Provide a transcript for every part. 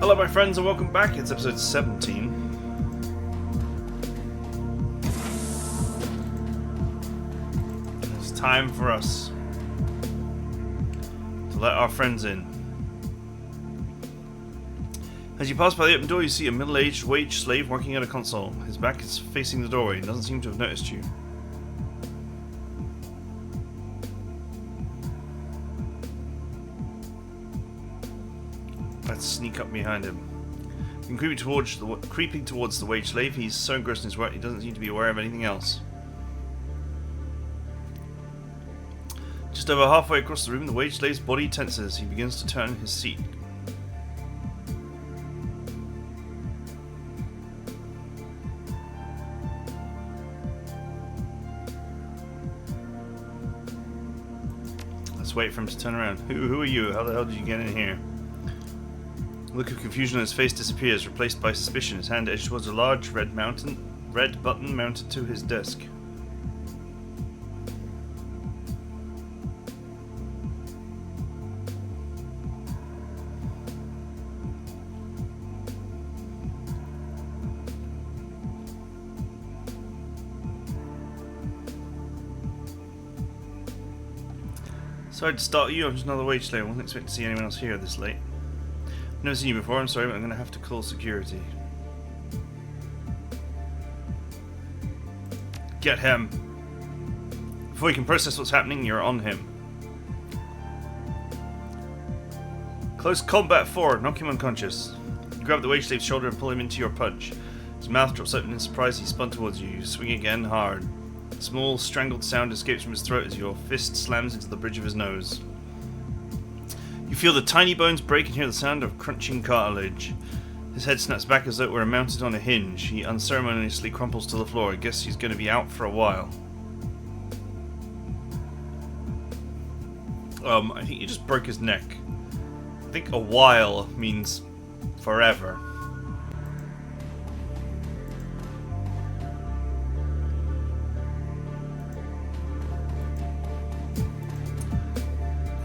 Hello my friends and welcome back. It's episode 17. It's time for us to let our friends in. As you pass by the open door, you see a middle-aged wage slave working at a console. His back is facing the doorway and doesn't seem to have noticed you. Let's sneak up behind him. And creeping towards the wage slave, he's so engrossed in his work he doesn't seem to be aware of anything else. Just over halfway across the room, the wage slave's body tenses. He begins to turn in his seat. Let's wait for him to turn around. Who are you? How the hell did you get in here? The look of confusion on his face disappears, replaced by suspicion. His hand edged towards a large red button mounted to his desk. Sorry to startle you, I'm just another wage slave. I wasn't expecting to see anyone else here this late. I've never seen you before, I'm sorry, but I'm going to have to call security. Get him! Before you can process what's happening, you're on him. Close combat forward, knock him unconscious. You grab the wage slave's shoulder and pull him into your punch. His mouth drops open in surprise, he spun towards you. You swing again hard. A small, strangled sound escapes from his throat as your fist slams into the bridge of his nose. You feel the tiny bones break and hear the sound of crunching cartilage. His head snaps back as though it were mounted on a hinge. He unceremoniously crumples to the floor. I guess he's going to be out for a while. I think you just broke his neck. I think a while means forever.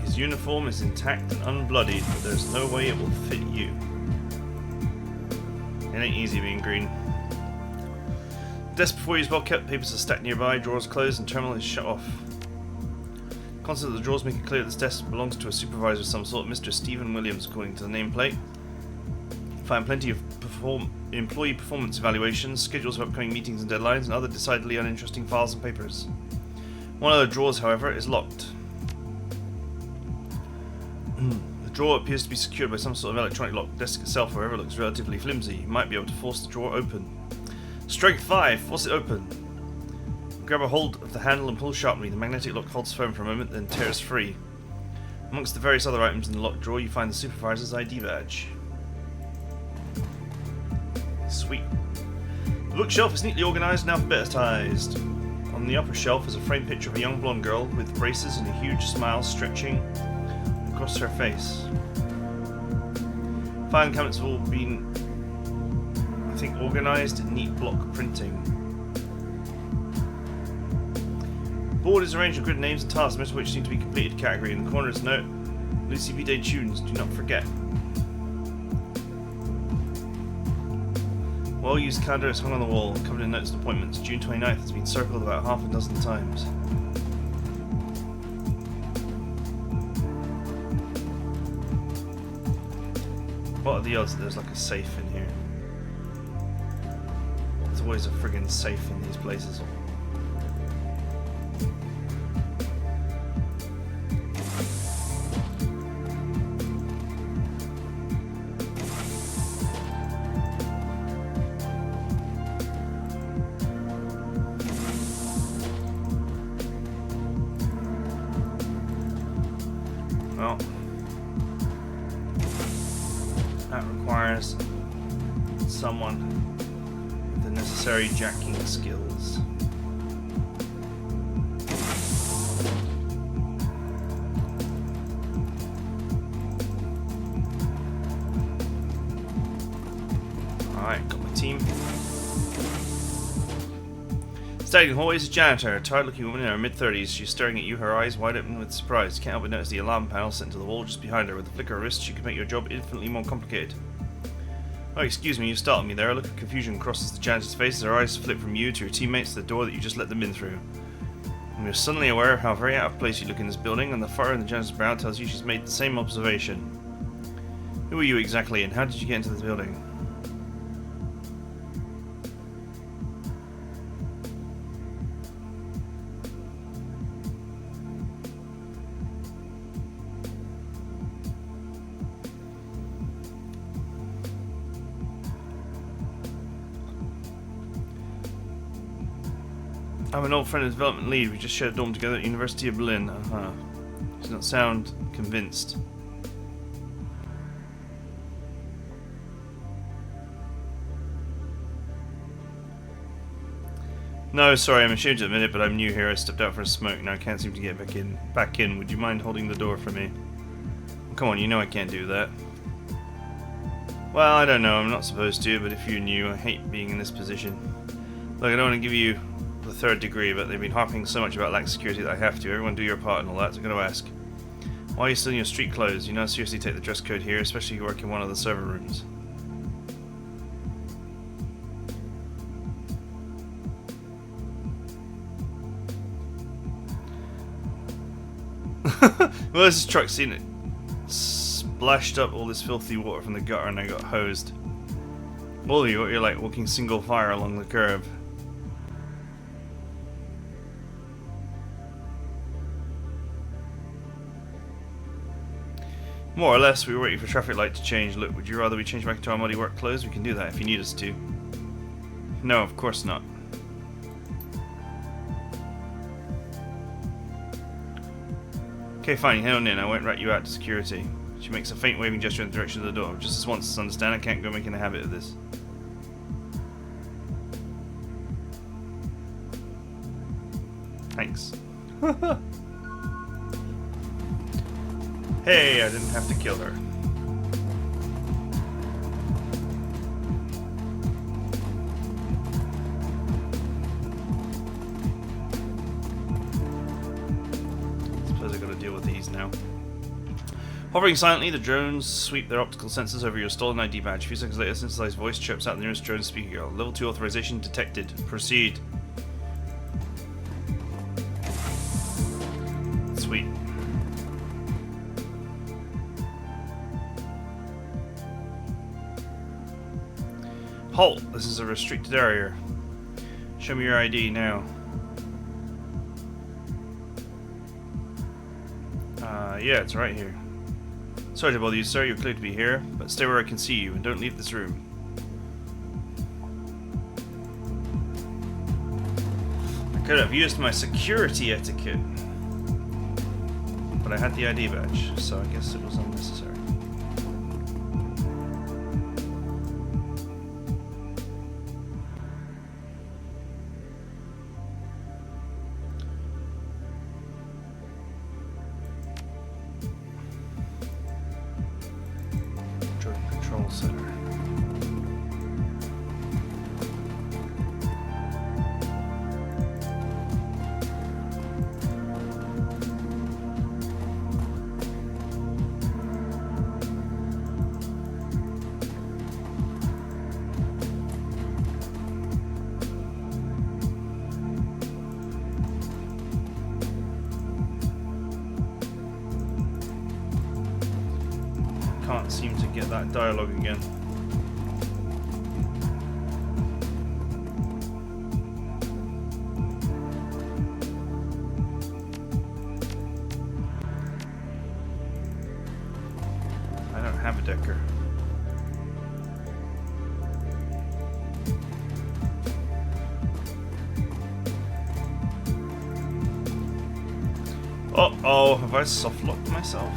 His uniform is intact and unbloodied, but there's no way it will fit you. It ain't easy being green. The desk before you is well kept, papers are stacked nearby, drawers closed, and terminal is shut off. Contents of the drawers make it clear that this desk belongs to a supervisor of some sort, Mr. Stephen Williams, according to the nameplate. You find plenty of employee performance evaluations, schedules of upcoming meetings and deadlines, and other decidedly uninteresting files and papers. One of the drawers, however, is locked. The drawer appears to be secured by some sort of electronic lock. The desk itself, however, looks relatively flimsy. You might be able to force the drawer open. Strength 5! Force it open. Grab a hold of the handle and pull sharply. The magnetic lock holds firm for a moment, then tears free. Amongst the various other items in the locked drawer, you find the supervisor's ID badge. Sweet. The bookshelf is neatly organised and alphabetized. On the upper shelf is a framed picture of a young blonde girl with braces and a huge smile stretching across her face. Filing cabinets have all been, I think, organised in neat block printing. The board is arranged with grid names and tasks, most of which seem to be completed category. In the corner is a note: Lucy B. Day tunes, do not forget. Well-used calendar is hung on the wall, covered in notes and appointments. June 29th has been circled about half a dozen times. What are the odds that there's like a safe in here? There's always a friggin' safe in these places. Well, that requires someone with the necessary jacking skills. Alright, got my team. Standing in the hallway is a janitor, a tired-looking woman in her mid-30s. She's staring at you, her eyes wide open with surprise. Can't help but notice the alarm panel set into the wall just behind her. With the flicker of wrist, she could make your job infinitely more complicated. Oh, excuse me, you startled me there. A look of confusion crosses the janitor's face as her eyes flip from you to your teammates to the door that you just let them in through. And you're suddenly aware of how very out of place you look in this building, and the furrow in the janitor's brow tells you she's made the same observation. Who are you exactly, and how did you get into this building? I'm an old friend of development lead. We just shared a dorm together at University of Berlin. Does not sound convinced. No, sorry, I'm ashamed to admit it, but I'm new here. I stepped out for a smoke. Now I can't seem to get back in. Would you mind holding the door for me? Come on, you know I can't do that. Well, I don't know. I'm not supposed to, but if you knew, I hate being in this position. Look, I don't want to give you the third degree, but they've been harping so much about lack of security that I have to. Everyone do your part and all that. So I'm going to ask, why are you still in your street clothes? You not seriously take the dress code here, especially if you work in one of the server rooms. Well, this truck seen it splashed up all this filthy water from the gutter and I got hosed. All of you're like walking single file along the curb. More or less, we were waiting for traffic light to change. Look, would you rather we change back into our muddy work clothes? We can do that if you need us to. No, of course not. Okay, fine, head on in. I won't rat you out to security. She makes a faint waving gesture in the direction of the door. Just as once, understand, I can't go making a habit of this. Thanks. Hey, I didn't have to kill her. Suppose I gotta deal with these now. Hovering silently, the drones sweep their optical sensors over your stolen ID badge. A few seconds later, a synthesized voice chirps out the nearest drone speaker girl. Level 2 authorization detected. Proceed. Sweet. Halt! This is a restricted area. Show me your ID now. Yeah, it's right here. Sorry to bother you, sir. You're clear to be here, but stay where I can see you and don't leave this room. I could have used my security etiquette, but I had the ID badge, so I guess it was unnecessary. Control center. Can't seem to get that dialogue again. I don't have a Decker. Uh-oh, have I soft-locked myself?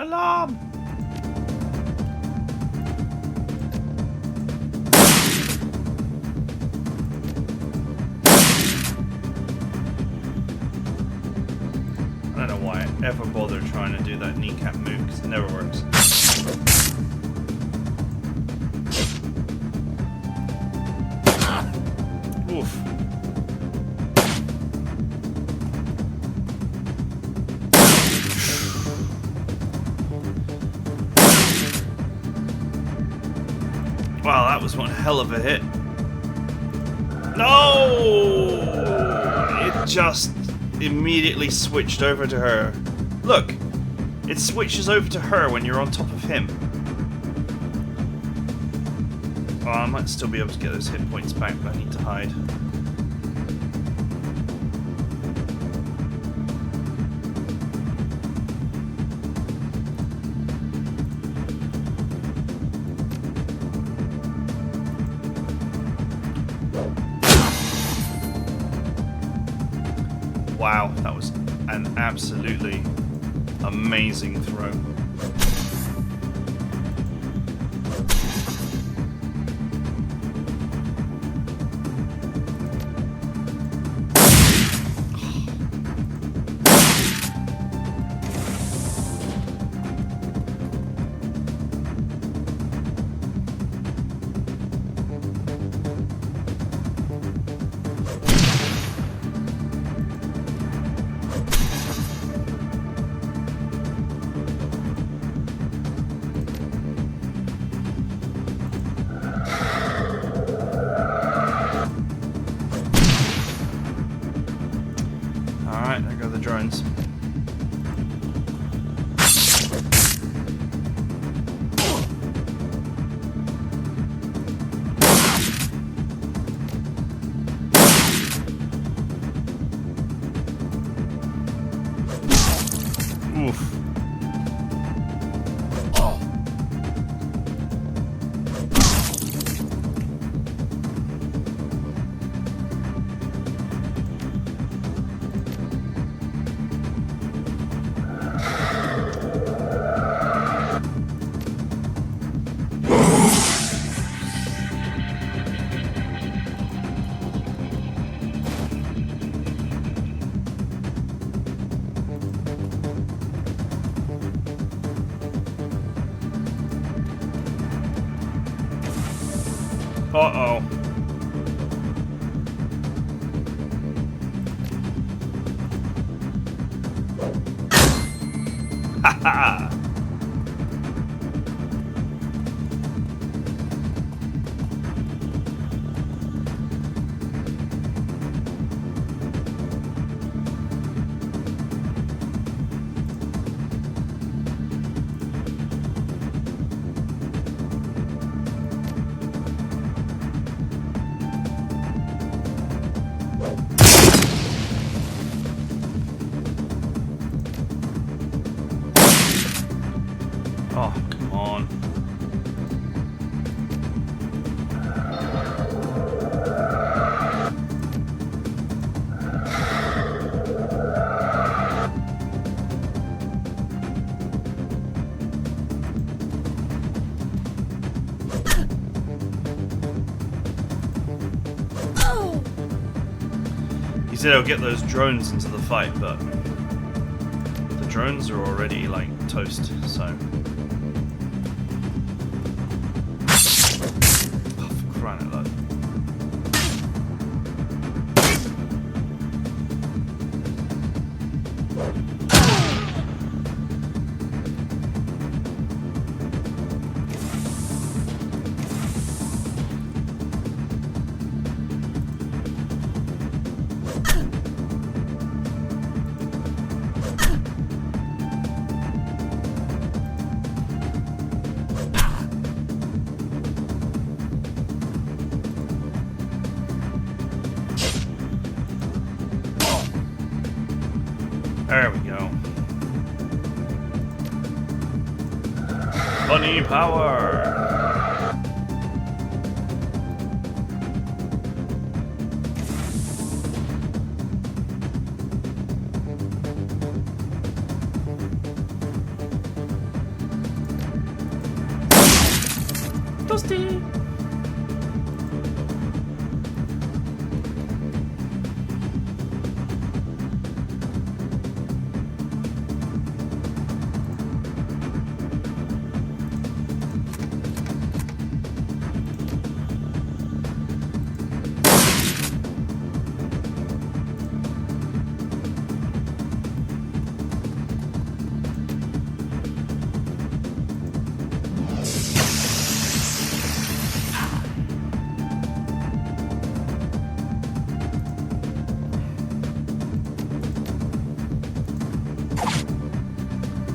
Alarm! I don't know why I ever bother trying to do that kneecap move, because it never works. Oof. Wow, that was one hell of a hit. No! It just immediately switched over to her. Look, it switches over to her when you're on top of him. Oh, I might still be able to get those hit points back, but I need to hide. Wow, that was an absolutely amazing throw. Alright, there go the drones. Oof. Uh-oh. Ha ha! Oh, come on. He said I'll get those drones into the fight, but the drones are already, like, toast, so... There we go. Bunny power! Toasty!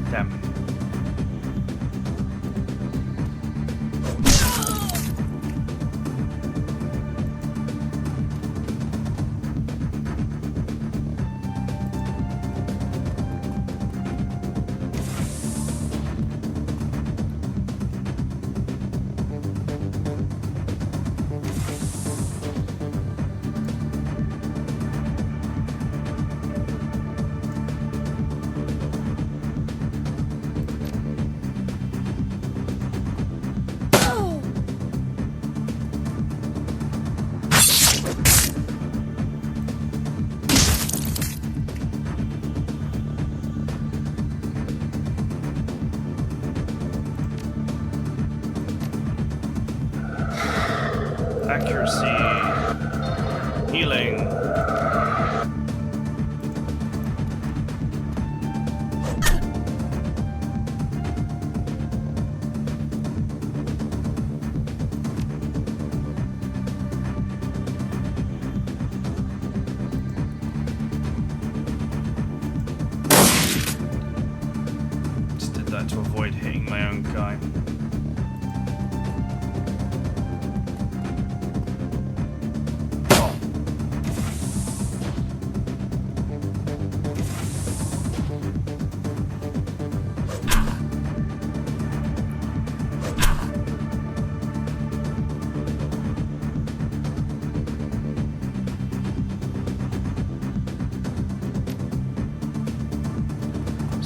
Damn. Accuracy, healing. Just did that to avoid hitting my own guy.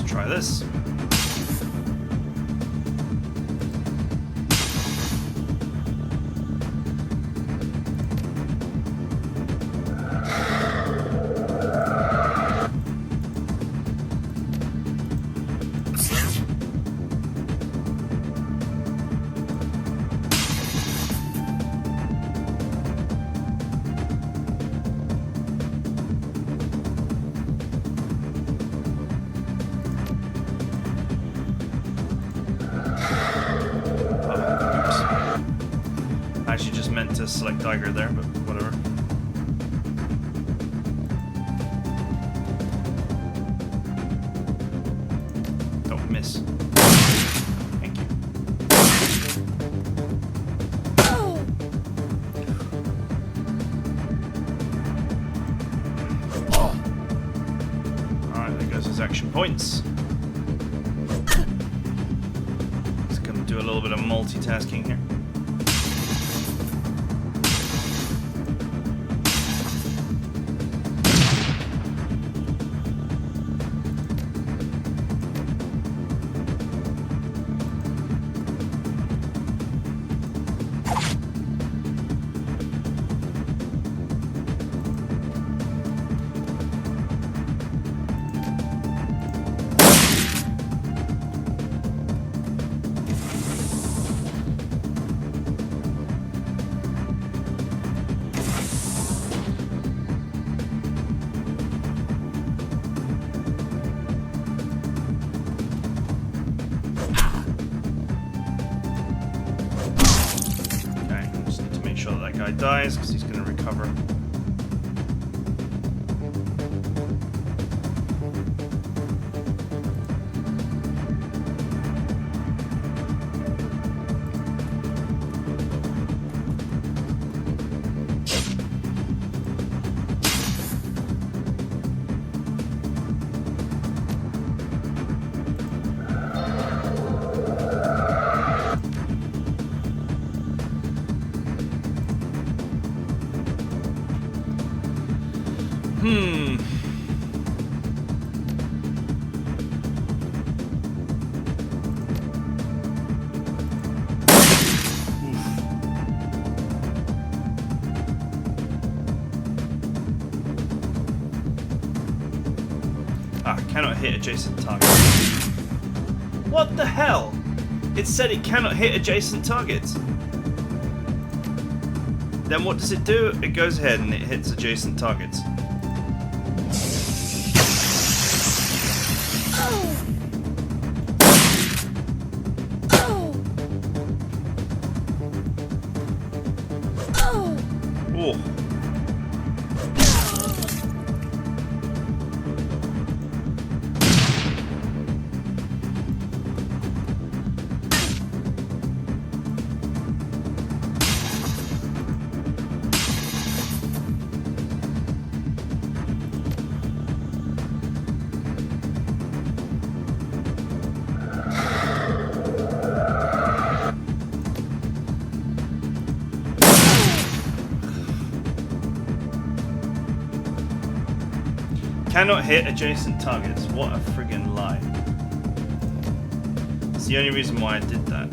Try this. I actually just meant to select Tiger there, but whatever. Don't miss. Thank you. Alright, there goes his action points. Just gonna do a little bit of multitasking here. Guy dies because he's going to recover. hit adjacent targets. What the hell? It said it cannot hit adjacent targets. Then what does it do? It goes ahead and it hits adjacent targets. Oh. Cannot hit adjacent targets. What a friggin' lie. It's the only reason why I did that.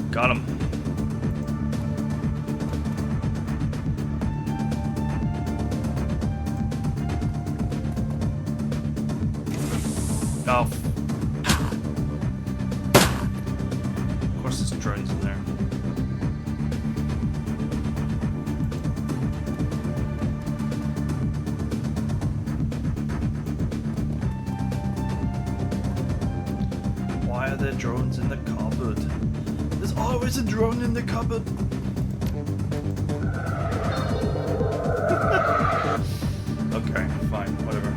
Got him. Oh. Of course there's drones in there. Why are there drones in the cupboard? There's always a drone in the cupboard. Okay, fine, whatever.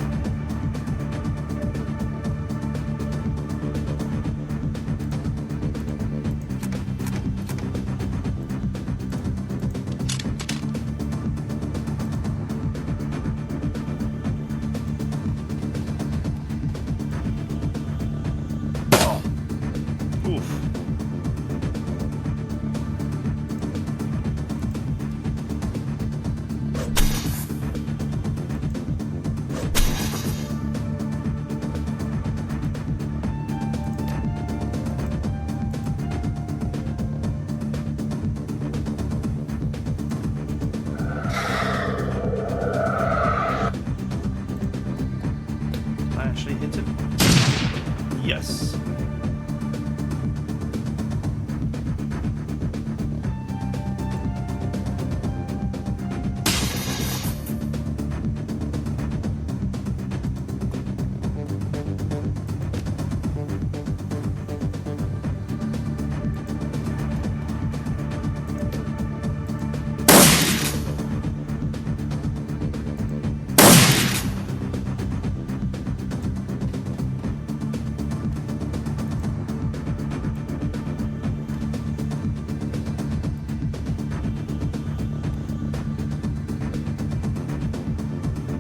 Oh. Oof. I actually hit him. Yes.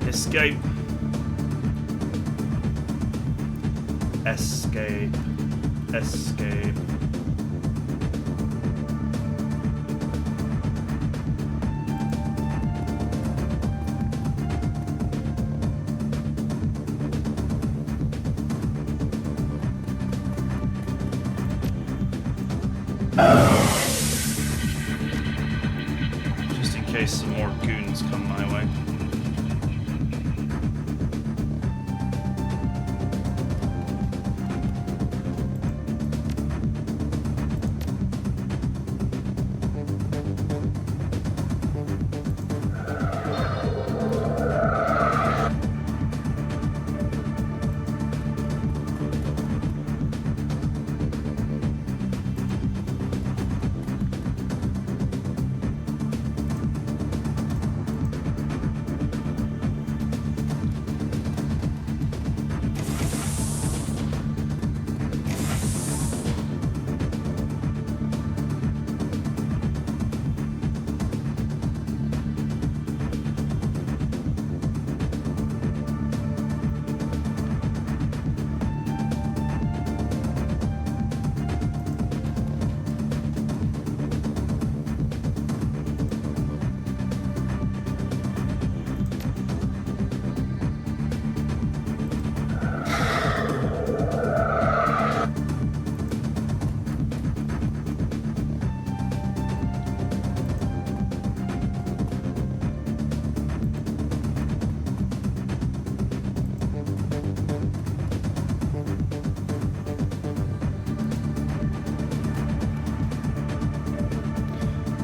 Escape. Escape. Escape. Just in case some more goons come my way.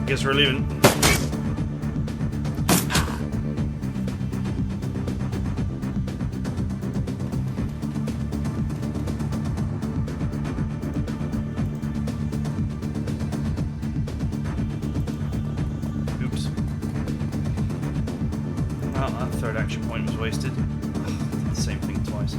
Guess we're leaving. Oops. Well, that third action point was wasted. Did the same thing twice.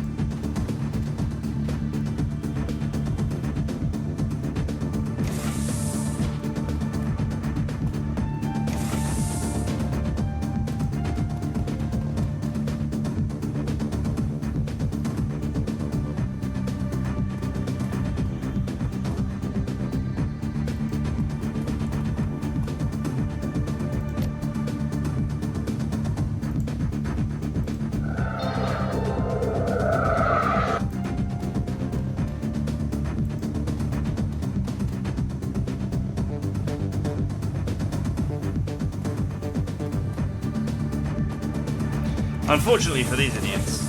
Unfortunately for these idiots,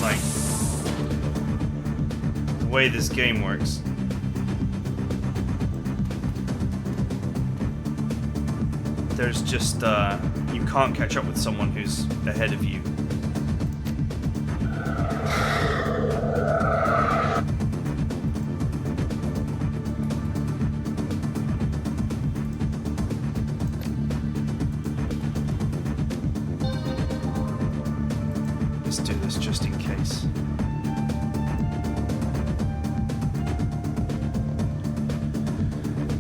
like, the way this game works, there's just, you can't catch up with someone who's ahead of you. Let's do this just in case.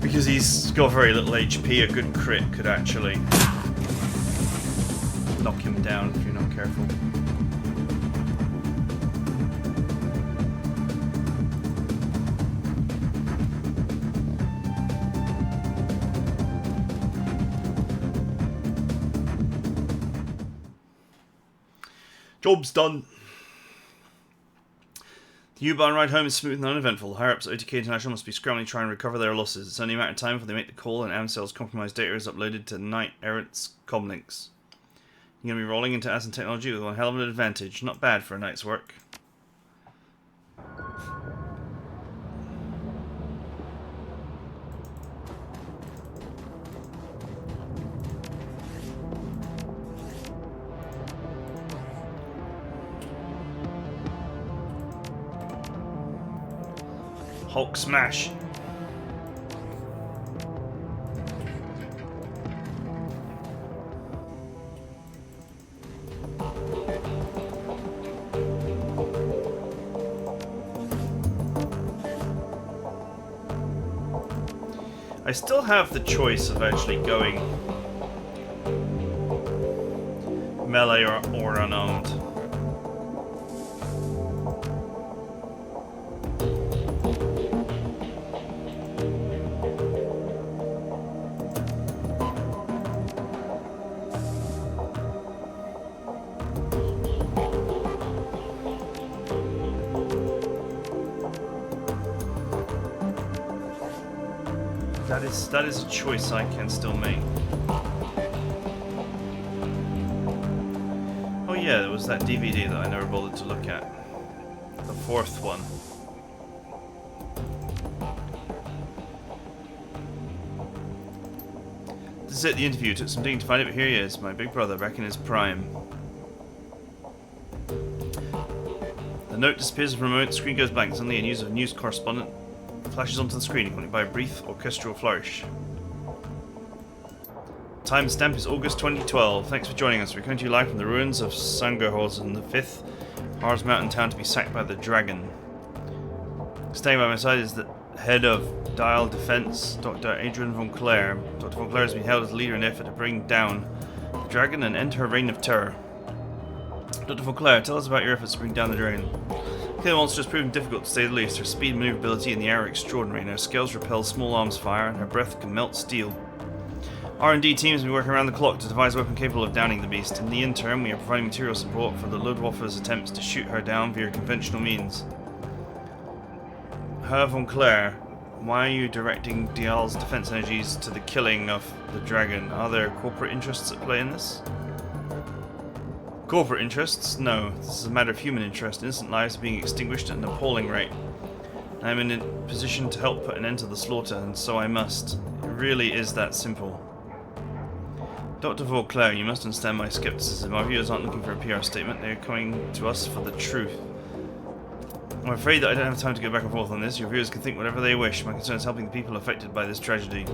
Because he's got very little HP, a good crit could actually knock him down if you're not careful. Job's done. The U-Bahn ride home is smooth and uneventful. Higher-ups at OTK International must be scrambling to try and recover their losses. It's only a matter of time before they make the call and Amcel's compromised data is uploaded to Knight Errant's comlinks. You're going to be rolling into Ascent technology with one hell of an advantage. Not bad for a night's work. Hulk smash. I still have the choice of actually going melee or unarmed. That is a choice I can still make. Oh yeah, there was that DVD that I never bothered to look at. The fourth one. This is it, the interview. Took some digging to find it, but here he is, my big brother, back in his prime. The note disappears for a moment, the screen goes blank. Suddenly a news correspondent flashes onto the screen, accompanied by a brief orchestral flourish. Timestamp is August 2012. Thanks for joining us. We're coming to you live from the ruins of Sangerhausen, the 5th Mars mountain town to be sacked by the dragon. Staying by my side is the head of Dial Defense, Dr. Adrian von Clare. Dr. von Clare has been held as leader in an effort to bring down the dragon and end her reign of terror. Dr. von Clare, tell us about your efforts to bring down the dragon. The monster has proven difficult to say the least. Her speed and maneuverability in the air are extraordinary, and her scales repel small arms fire, and her breath can melt steel. R&D teams have been working around the clock to devise a weapon capable of downing the beast. In the interim, we are providing material support for the Luftwaffe's attempts to shoot her down via conventional means. Herr von Clare, why are you directing Dial's defense energies to the killing of the dragon? Are there corporate interests at play in this? Corporate interests? No. This is a matter of human interest. Innocent lives are being extinguished at an appalling rate. I am in a position to help put an end to the slaughter, and so I must. It really is that simple. Dr. Vauclair, you must understand my skepticism. Our viewers aren't looking for a PR statement, they're coming to us for the truth. I'm afraid that I don't have time to go back and forth on this. Your viewers can think whatever they wish. My concern is helping the people affected by this tragedy.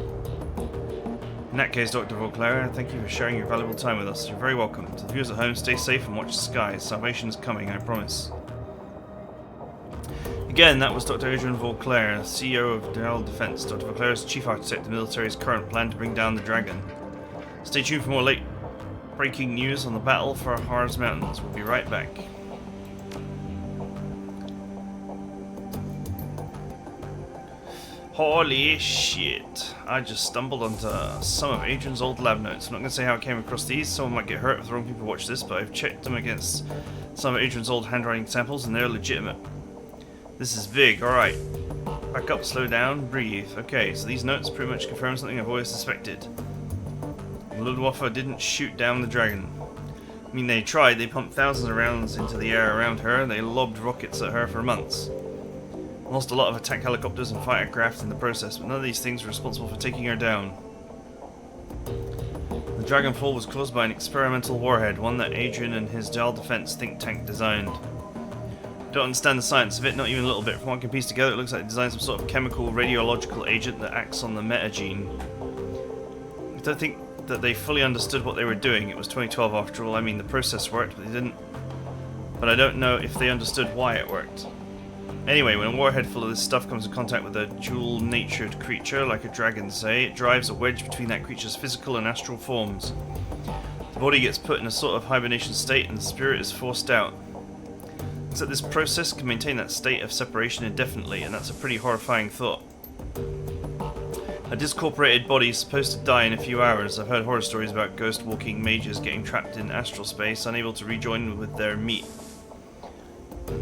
In that case, Dr. Vauclair, thank you for sharing your valuable time with us. You're very welcome. To the viewers at home, stay safe and watch the skies. Salvation is coming, I promise. Again, that was Dr. Adrian Vauclair, CEO of Dell Defense. Dr. Vauclair is chief architect of the military's current plan to bring down the dragon. Stay tuned for more late-breaking news on the battle for Harz Mountains. We'll be right back. Holy shit. I just stumbled onto some of Adrian's old lab notes. I'm not going to say how I came across these. Someone might get hurt if the wrong people watch this, but I've checked them against some of Adrian's old handwriting samples and they're legitimate. This is big, alright. Back up, slow down, breathe. Okay, so these notes pretty much confirm something I've always suspected. Luftwaffe didn't shoot down the dragon. I mean, they tried. They pumped thousands of rounds into the air around her, and they lobbed rockets at her for months. Lost a lot of attack helicopters and fighter craft in the process, but none of these things were responsible for taking her down. The Dragonfall was caused by an experimental warhead, one that Adrian and his Dell Defense think tank designed. Don't understand the science of it, not even a little bit. From what I can piece together, it looks like they designed some sort of chemical radiological agent that acts on the metagene. I don't think that they fully understood what they were doing. It was 2012 after all. I mean, the process worked, but they didn't. But I don't know if they understood why it worked. Anyway, when a warhead full of this stuff comes in contact with a dual-natured creature, like a dragon, say, it drives a wedge between that creature's physical and astral forms. The body gets put in a sort of hibernation state, and the spirit is forced out. Except this process can maintain that state of separation indefinitely, and that's a pretty horrifying thought. A discorporated body is supposed to die in a few hours. I've heard horror stories about ghost-walking mages getting trapped in astral space, unable to rejoin with their meat.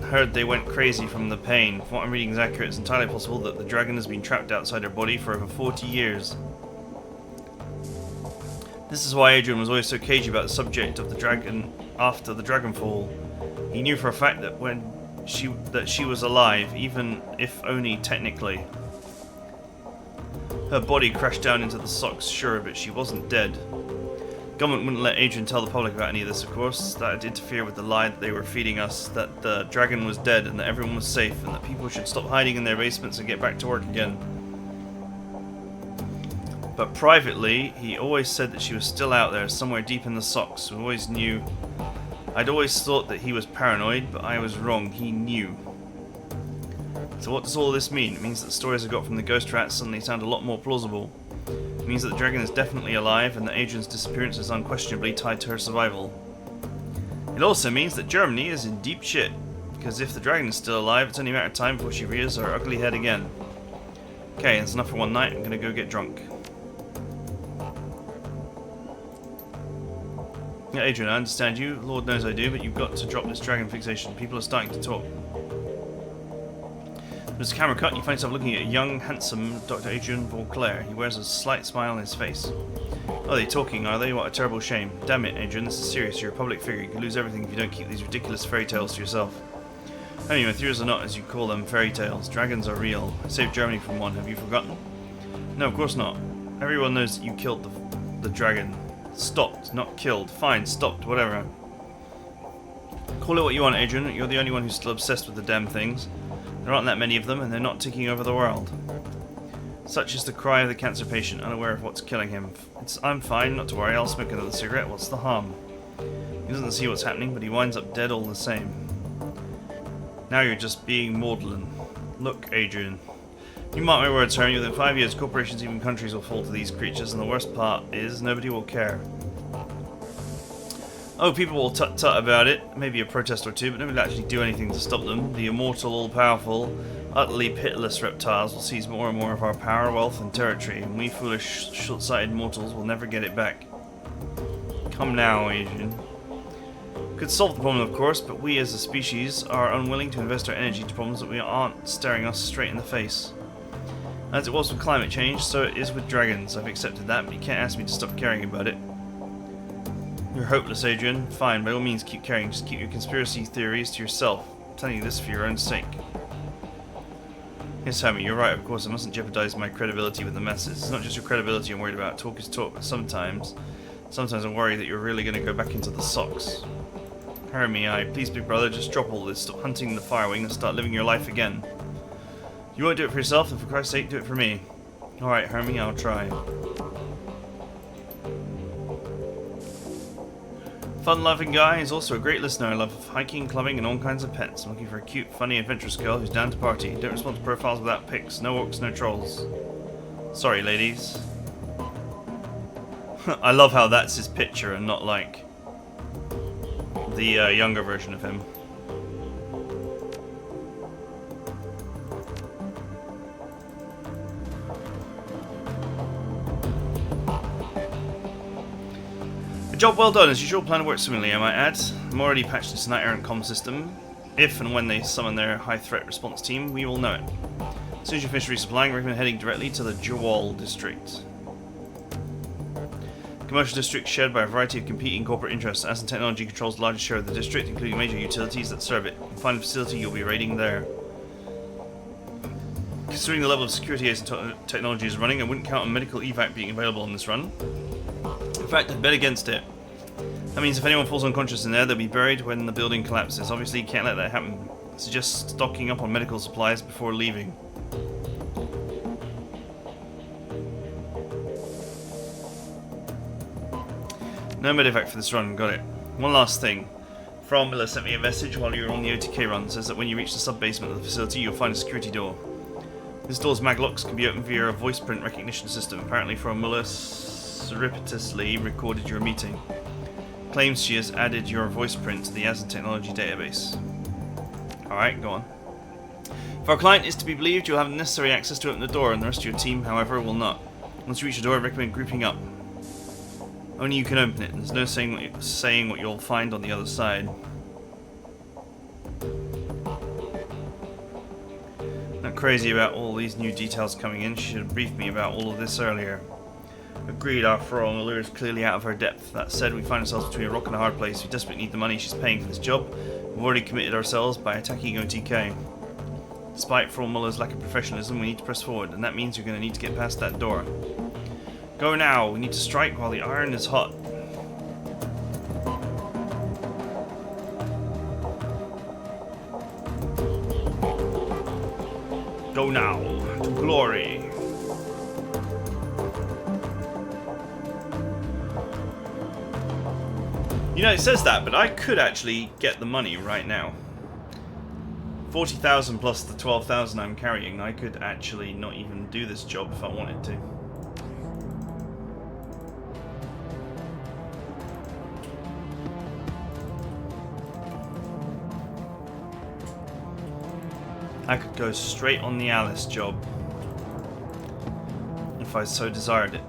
Heard they went crazy from the pain. From what I'm reading is accurate, it's entirely possible that the dragon has been trapped outside her body for over 40 years. This is why Adrian was always so cagey about the subject of the dragon after the Dragonfall. He knew for a fact that she was alive, even if only technically. Her body crashed down into the socks, sure, but she wasn't dead. Government wouldn't let Adrian tell the public about any of this, of course. That would interfere with the lie that they were feeding us, that the dragon was dead and that everyone was safe, and that people should stop hiding in their basements and get back to work again. But privately, he always said that she was still out there, somewhere deep in the socks. We always knew. I'd always thought that he was paranoid, but I was wrong. He knew. So what does all this mean? It means that the stories I got from the ghost rats suddenly sound a lot more plausible. It means that the dragon is definitely alive and that Adrian's disappearance is unquestionably tied to her survival. It also means that Germany is in deep shit, because if the dragon is still alive, it's only a matter of time before she rears her ugly head again. Okay, that's enough for one night. I'm gonna go get drunk. Yeah, Adrian, I understand you. Lord knows I do, but you've got to drop this dragon fixation. People are starting to talk. There's a camera cut and you find yourself looking at a young, handsome Dr. Adrian Vauclair. He wears a slight smile on his face. Oh, they're talking, are they? What a terrible shame. Damn it, Adrian, this is serious. You're a public figure. You could lose everything if you don't keep these ridiculous fairy tales to yourself. Anyway, theories are not, as you call them, fairy tales. Dragons are real. I saved Germany from one. Have you forgotten? No, of course not. Everyone knows that you killed the dragon. Stopped, not killed. Fine, stopped, whatever. Call it what you want, Adrian. You're the only one who's still obsessed with the damn things. There aren't that many of them, and they're not taking over the world. Such is the cry of the cancer patient, unaware of what's killing him. I'm fine, not to worry, I'll smoke another cigarette, what's the harm? He doesn't see what's happening, but he winds up dead all the same. Now you're just being maudlin. Look, Adrian. You mark my words, Harry, within 5 years, corporations, even countries will fall to these creatures, and the worst part is, nobody will care. Oh, people will tut-tut about it, maybe a protest or two, but nobody will actually do anything to stop them. The immortal, all-powerful, utterly pitiless reptiles will seize more and more of our power, wealth, and territory, and we foolish, short-sighted mortals will never get it back. Come now, Adrian. Could solve the problem, of course, but we as a species are unwilling to invest our energy to problems that aren't staring us straight in the face. As it was with climate change, so it is with dragons. I've accepted that, but you can't ask me to stop caring about it. You're hopeless, Adrian. Fine, by all means keep caring. Just keep your conspiracy theories to yourself. I'm telling you this for your own sake. Yes, Sammy, you're right. Of course, I mustn't jeopardize my credibility with the masses. It's not just your credibility I'm worried about. Talk is talk, but sometimes I'm worried that you're really going to go back into the socks. Hermie, please, big brother, just drop all this. Stop hunting the Firewing and start living your life again. You won't do it for yourself, and for Christ's sake, do it for me. Alright, Hermie, I'll try. Fun-loving guy, he's also a great listener. I love hiking, clubbing, and all kinds of pets. I'm looking for a cute, funny, adventurous girl who's down to party. Don't respond to profiles without pics. No orcs, no trolls. Sorry, ladies. I love how that's his picture and not like the younger version of him. A job well done. As usual, plan works swimmingly, I might add. I'm already patched into Night Errant comm system. If and when they summon their high threat response team, we will know it. As soon as you finish resupplying, I recommend heading directly to the Jawal district. Commercial district shared by a variety of competing corporate interests. Ascent Technology controls the largest share of the district, including major utilities that serve it. You'll find a facility you'll be raiding there. Considering the level of security Ascent Technology is running, I wouldn't count on medical evac being available on this run. In fact, I'd bet against it. That means if anyone falls unconscious in there, they'll be buried when the building collapses. Obviously, you can't let that happen. I suggest stocking up on medical supplies before leaving. No medevac for this run, got it. One last thing. Fromilla sent me a message while you were on the OTK run. It says that when you reach the sub-basement of the facility, you'll find a security door. This door's maglocks can be opened via a voice print recognition system. Apparently Fromilla surreptitiously recorded your meeting. Claims she has added your voice print to the Ascent Technology database. Alright, go on. If our client is to be believed, you'll have necessary access to open the door, and the rest of your team, however, will not. Once you reach the door, I recommend grouping up. Only you can open it. There's no saying what you'll find on the other side. Not crazy about all these new details coming in. She should have briefed me about all of this earlier. Agreed, after all, Allure is clearly out of her depth. That said, we find ourselves between a rock and a hard place. We desperately need the money she's paying for this job. We've already committed ourselves by attacking OTK. Despite Fromula's lack of professionalism, we need to press forward, and that means you're going to need to get past that door. Go now! We need to strike while the iron is hot. Go now, to glory! You know, it says that, but I could actually get the money right now. 40,000 plus the 12,000 I'm carrying, I could actually not even do this job if I wanted to. I could go straight on the Alice job if I so desired it.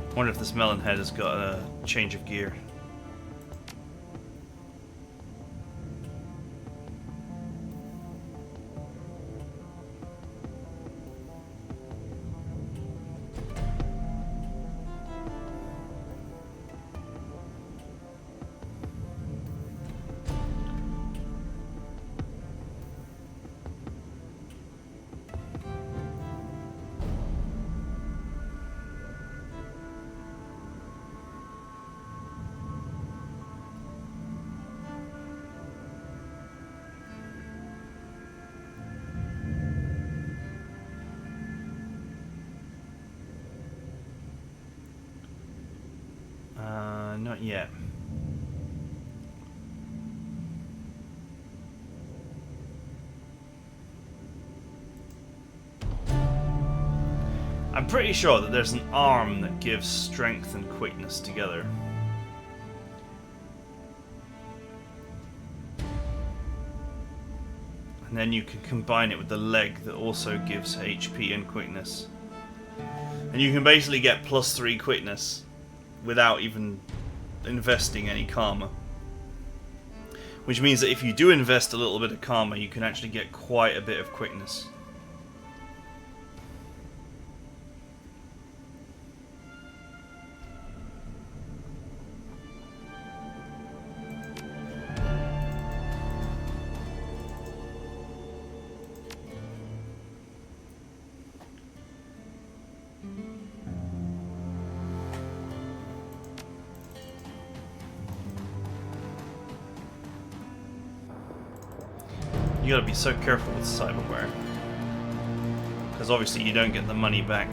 I wonder if this melon head has got a change of gear. Not yet. I'm pretty sure that there's an arm that gives strength and quickness together. And then you can combine it with the leg that also gives HP and quickness. And you can basically get +3 quickness without even investing any karma. Which means that if you do invest a little bit of karma, you can actually get quite a bit of quickness. You gotta be so careful with cyberware. Because obviously you don't get the money back.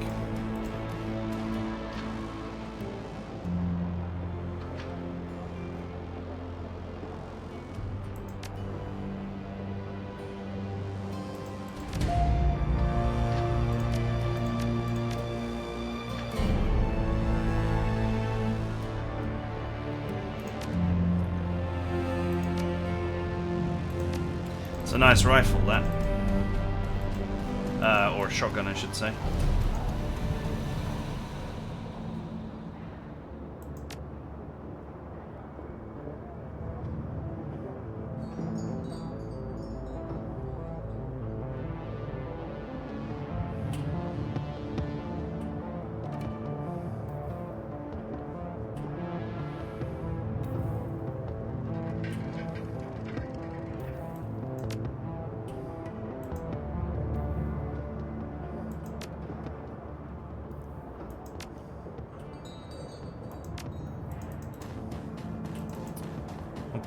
It's a nice rifle, that. Or shotgun, I should say.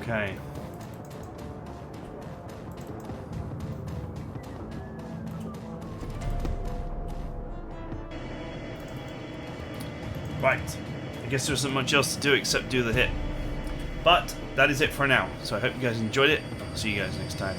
Okay. Right. I guess there isn't much else to do except do the hit. But that is it for now. So I hope you guys enjoyed it. I'll see you guys next time.